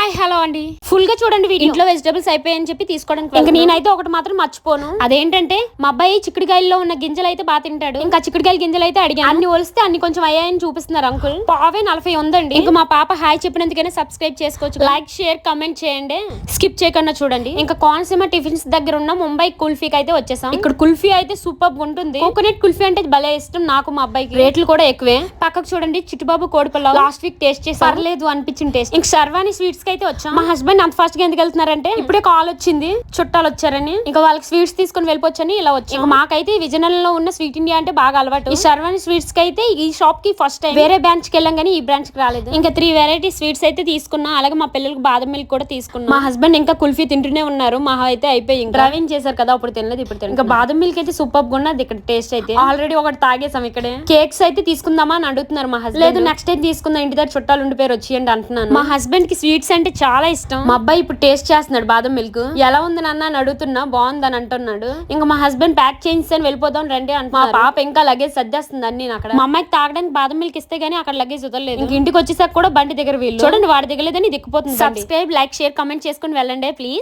Hi hello అండి, full గా చూడండి వీడియో. ఇంట్లో వెజిటబుల్స్ అయిపోయాయని చెప్పి తీసుకోవడానికి ఇంకా నేనైతే ఒకటి మాత్రం మర్చిపోను. అదేంటంటే మా అబ్బాయి చిక్కుడుకాయల్లో ఉన్న గింజలు అయితే బాగా తింటాడు. ఇంకా చిక్కుడుకాయల గింజలు అయితే అడిగాను, అన్ని వలిస్తే అన్ని కొంచెం అయ్యాయని చూపిస్తున్నారు అంకుల్. పావే 40 ఉందండి. ఇంకా మా పాప హాయ్ చెప్పినందుకైనా సబ్స్క్రైబ్ చేసుకోవచ్చు. లైక్ షేర్ కమెంట్ చేయండి, స్కిప్ చేయకుండా చూడండి. ఇంకా కోనసీమ టిఫిన్స్ దగ్గర ఉన్న ముంబై కుల్ఫీకి అయితే వచ్చేసాం. ఇక్కడ కుల్ఫీ అయితే సూపర్ ఉంటుంది. కోకోనట్ కుల్ఫీ అంటే భలే ఇష్టం నాకు, మా అబ్బాయికి. రేట్లు కూడా ఎక్కువే. పక్కకు చూడండి చిట్టుబాబు కోడిపల్ల లాస్ట్ వీక్ టేస్ట్ చేసి పర్లేదు అనిపించింది టేస్ట్. ఇంకా శర్వాణి స్వీట్స్ కి అయితే వచ్చాం. మా హస్బెండ్ అంత ఫాస్ట్ గా ఎందుకు వెళ్తున్నారంటే ఇప్పుడే కాల్ వచ్చింది, చుట్టాలు వచ్చారని. ఇంకా వాళ్ళకి స్వీట్స్ తీసుకొని వెళ్ళిపోవచ్చని ఇలా వచ్చాం. మాకైతే విజయనగరంలో ఉన్న స్వీట్ ఇండియా అంటే బాగా అలవాటు. ఈ శర్వాణి స్వీట్స్ కి అయితే ఈ షాప్ కి ఫస్ట్ టైం. వేరే బ్రాంచ్ కి వెళ్ళాం కానీ ఈ బ్రాంచ్ కి రాలేదు. ఇంకా 3 వెరైటీ స్వీట్స్ అయితే తీసుకున్నాం. అలాగే మా పిల్లలకి బాదం మిల్క్ కూడా తీసుకున్నాం. మా హస్బెండ్ ఇంకా కుల్ఫీ తింటూనే ఉన్నారు. మా అయితే అయిపోయి డ్రైవింగ్ చేశారు కదా, అప్పుడు తినలేదు, ఇప్పుడు తిన. ఇంకా బాదం మిల్క్ అయితే సూపర్ గా ఉన్నది ఇక్కడ టేస్ట్ అయితే. ఆల్రెడీ ఒకటి తాగేసాం ఇక్కడే. కేక్స్ అయితే తీసుకుందామా అని అడుగుతున్నారు మా హస్బెండ్. లేదు నెక్స్ట్ టైం తీసుకుందాం, ఇంటి దగ్గర చుట్టాలు ఉండిపోయారు వచ్చేయండి అంటున్నాను. మా హస్బెండ్ కి స్వీట్స్ అంటే చాలా ఇష్టం. మా అబ్బాయి ఇప్పుడు టేస్ట్ చేస్తున్నాడు బాదం మిల్క్. ఎలా ఉంది నాన్న అని అడుగుతున్నా, బాగుందని అంటున్నాడు. ఇంకా మా హస్బెండ్ ప్యాక్ చేయించాను వెళ్ళిపోదాం రండి అంటున్నారు. మా పాప ఇంకా లగేజ్ సర్దేస్తుంది అన్ని అక్కడ. మా అమ్మాయికి తాగడానికి బాదం మిల్క్ ఇస్తే గానీ అక్కడ లగేజ్ వదలలేదు. ఇంక ఇంటికి వచ్చేసాక కూడా బండి దగ్గర వీళ్ళు చూడండి, వాడి దగ్గర లేదని దిక్కుపోతుంది. సబ్స్క్రైబ్ లైక్ షేర్ కమెంట్ చేసుకుని వెళ్ళండి ప్లీజ్.